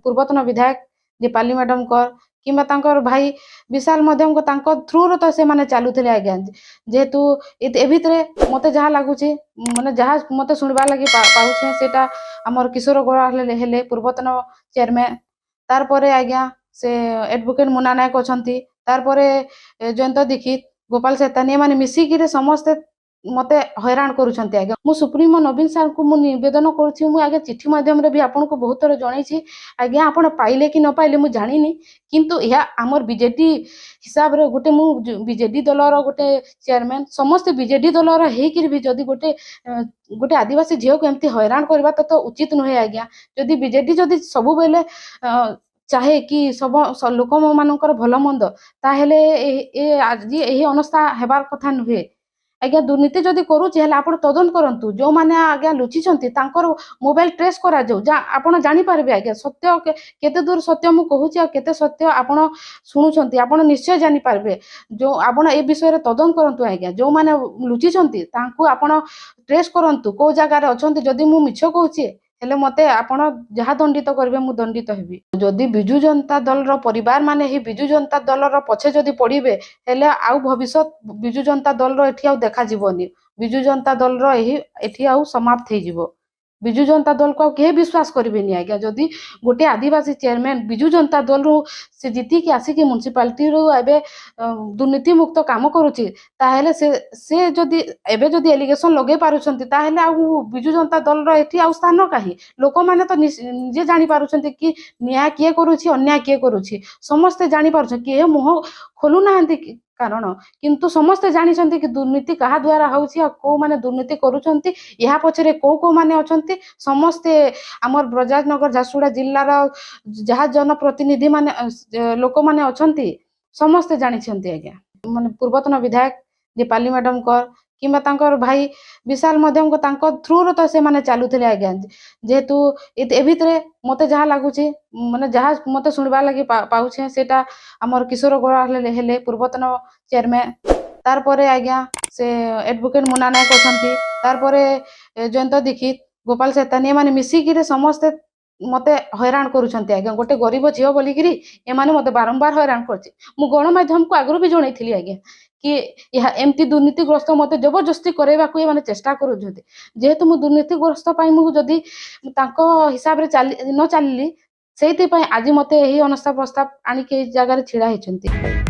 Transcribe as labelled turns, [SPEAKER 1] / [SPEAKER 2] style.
[SPEAKER 1] ପୂର୍ବତନ ବିଧାୟକ ଦୀପାଲି ମ୍ୟାଡମଙ୍କର କିମ୍ବା ତାଙ୍କର ଭାଇ ବିଶାଲ ମଧ୍ୟଙ୍କ ତାଙ୍କ ଥ୍ରୁରୁ ତ ସେମାନେ ଚାଲୁଥିଲେ ଆଜ୍ଞା। ଯେହେତୁ ଏ ଭିତରେ ମତେ ଯାହା ଲାଗୁଛି ମାନେ ଯାହା ମତେ ଶୁଣିବାର ଲାଗି ପାଉଛେ ସେଟା ଆମର କିଶୋର ଗୌଡ଼ ହେଲେ ପୂର୍ବତନ ଚେୟାରମ୍ୟାନ୍। ତାରପରେ ଆଜ୍ଞା ସେ ଏଡଭୋକେଟ ମୁନା ନାୟକ ଅଛନ୍ତି। ତାରପରେ ଜୟନ୍ତ ଦୀକ୍ଷିତ, ଗୋପାଳ ସେତାନୀ ଏମାନେ ମିଶିକିରି ସମସ୍ତେ ମତେ ହଇରାଣ କରୁଛନ୍ତି ଆଜ୍ଞା। ମୁଁ ସୁପ୍ରିମୋ ନବୀନ ସାର୍ଙ୍କୁ ମୁଁ ନିବେଦନ କରୁଛି, ମୁଁ ଆଜ୍ଞା ଚିଠି ମାଧ୍ୟମରେ ବି ଆପଣଙ୍କୁ ବହୁତ ଥର ଜଣେଇଛି ଆଜ୍ଞା। ଆପଣ ପାଇଲେ କି ନ ପାଇଲେ ମୁଁ ଜାଣିନି, କିନ୍ତୁ ଏହା ଆମର ବିଜେଡି ହିସାବରେ ଗୋଟେ ମୁଁ ବିଜେଡି ଦଳର ଗୋଟେ ଚେୟାରମ୍ୟାନ୍, ସମସ୍ତେ ବିଜେଡି ଦଳର ହେଇକିରି ବି ଯଦି ଗୋଟେ ଆଦିବାସୀ ଝିଅକୁ ଏମିତି ହଇରାଣ କରିବା ତ ଉଚିତ ନୁହେଁ ଆଜ୍ଞା। ଯଦି ବିଜେଡି ଯଦି ସବୁବେଳେ ଚାହେ କି ସବୁ ଲୋକମାନଙ୍କର ଭଲ ମନ୍ଦ, ତାହେଲେ ଆଜି ଏହି ଅବସ୍ଥା ହେବାର କଥା ନୁହେଁ ଆଜ୍ଞା। ଦୁର୍ନୀତି ଯଦି କରୁଛି ହେଲେ ଆପଣ ତଦନ୍ତ କରନ୍ତୁ। ଯେଉଁମାନେ ଆଜ୍ଞା ଲୁଚିଛନ୍ତି ତାଙ୍କର ମୋବାଇଲ ଟ୍ରେସ୍ କରାଯାଉ, ଆପଣ ଜାଣିପାରିବେ ଆଜ୍ଞା ସତ୍ୟ କେତେ ଦୂର ସତ୍ୟ ମୁଁ କହୁଛି ଆଉ କେତେ ସତ୍ୟ ଆପଣ ଶୁଣୁଛନ୍ତି, ଆପଣ ନିଶ୍ଚୟ ଜାଣିପାରିବେ। ଆପଣ ଏ ବିଷୟରେ ତଦନ୍ତ କରନ୍ତୁ ଆଜ୍ଞା। ଯେଉଁମାନେ ଲୁଚିଛନ୍ତି ତାଙ୍କୁ ଆପଣ ଟ୍ରେସ୍ କରନ୍ତୁ କୋଉ ଜାଗାରେ ଅଛନ୍ତି। ଯଦି ମୁଁ ମିଛ କହୁଛି ହେଲେ ମତେ ଆପଣ ଯାହା ଦଣ୍ଡିତ କରିବେ ମୁଁ ଦଣ୍ଡିତ ହେବି। ଯଦି ବିଜୁ ଜନତା ଦଳର ପରିବାର ମାନେ ହିଁ ବିଜୁ ଜନତା ଦଳର ପଛେ ଯଦି ପଡ଼ିବେ ହେଲେ ଆଉ ଭବିଷ୍ୟତ ବିଜୁ ଜନତା ଦଳର ଏଠି ଆଉ ଦେଖାଯିବନି। ବିଜୁ ଜନତା ଦଳର ଏଠି ଆଉ ସମାପ୍ତ ହେଇଯିବ। ବିଜୁ ଜନତା ଦଳକୁ ଆଉ କେହି ବିଶ୍ୱାସ କରିବେନି ଆଜ୍ଞା। ଯଦି ଗୋଟେ ଆଦିବାସୀ ଚେୟାରମ୍ୟାନ୍ ବିଜୁ ଜନତା ଦଳରୁ ସେ ଜିତିକି ଆସିକି ମ୍ୟୁନିସିପାଲିଟିରୁ ଏବେ ଦୁର୍ନୀତି ମୁକ୍ତ କାମ କରୁଛି, ତାହେଲେ ସେ ଯଦି ଏଲିଗେସନ୍ ଲଗେଇ ପାରୁଛନ୍ତି, ତାହେଲେ ଆଉ ବିଜୁ ଜନତା ଦଳର ଏଠି ଆଉ ସ୍ଥାନ କାହିଁ? ଲୋକମାନେ ତ ନିଜେ ଜାଣିପାରୁଛନ୍ତି କି ନ୍ୟାୟ କିଏ କରୁଛି ଅନ୍ୟାୟ କିଏ କରୁଛି, ସମସ୍ତେ ଜାଣିପାରୁଛନ୍ତି। କିଏ ମୁହଁ ଖୋଲୁନାହାନ୍ତି କାରଣ, କିନ୍ତୁ ସମସ୍ତେ ଜାଣିଛନ୍ତି କି ଦୁର୍ନୀତି କାହା ଦ୍ୱାରା ହେଉଛି ଆଉ କୋଉମାନେ ଦୁର୍ନୀତି କରୁଛନ୍ତି, ଏହା ପଛରେ କୋଉମାନେ ଅଛନ୍ତି। ସମସ୍ତେ ଆମର ବ୍ରଜରାଜନଗର ଝାରସୁଗୁଡ଼ା ଜିଲ୍ଲାର ଯାହା ଜନପ୍ରତିନିଧି ମାନେ ଲୋକମାନେ ଅଛନ୍ତି ସମସ୍ତେ ଜାଣିଛନ୍ତି ଆଜ୍ଞା। ମାନେ ପୂର୍ବତନ ବିଧାୟକ ଦୀପାଲି ମ୍ୟାଡମଙ୍କର କିମ୍ବା ତାଙ୍କର ଭାଇ ବିଶାଲ ମଧ୍ୟଙ୍କ ତାଙ୍କ ଥ୍ରୁରୁ ତ ସେମାନେ ଚାଲୁଥିଲେ ଆଜ୍ଞା। ଯେହେତୁ ଏ ଭିତରେ ମତେ ଯାହା ଲାଗୁଛି ମାନେ ଯାହା ମତେ ଶୁଣିବାର ଲାଗି ପାଉଛେ ସେଟା ଆମର କିଶୋର ଗୌଡ଼ ହେଲେ ପୂର୍ବତନ ଚେୟାରମ୍ୟାନ୍। ତାରପରେ ଆଜ୍ଞା ସେ ଏଡଭୋକେଟ ମୁନା ନାୟକ ଅଛନ୍ତି। ତାରପରେ ଜୟନ୍ତ ଦୀକ୍ଷିତ, ଗୋପାଳ ସେତାନୀ ଏମାନେ ମିଶିକିରି ସମସ୍ତେ ମତେ ହଇରାଣ କରୁଛନ୍ତି ଆଜ୍ଞା। ଗୋଟେ ଗରିବ ଝିଅ ବୋଲିକିରି ଏମାନେ ମତେ ବାରମ୍ବାର ହଇରାଣ କରୁଛି। ମୁଁ ଗଣମାଧ୍ୟମକୁ ଆଗରୁ ବି ଜଣେଇଥିଲି ଆଜ୍ଞା କି ଏହା ଏମିତି ଦୁର୍ନୀତିଗ୍ରସ୍ତ ମତେ ଜବରଦସ୍ତି କରାଇବାକୁ ଏମାନେ ଚେଷ୍ଟା କରୁଛନ୍ତି। ଯେହେତୁ ମୁଁ ଦୁର୍ନୀତିଗ୍ରସ୍ତ ପାଇଁ ମୁଁ ଯଦି ତାଙ୍କ ହିସାବରେ ନ ଚାଲିଲି, ସେଇଥିପାଇଁ ଆଜି ମତେ ଏହି ଅନାସ୍ଥା ପ୍ରସ୍ତାବ ଆଣିକି ଏଇ ଜାଗାରେ ଛିଡା ହେଇଛନ୍ତି।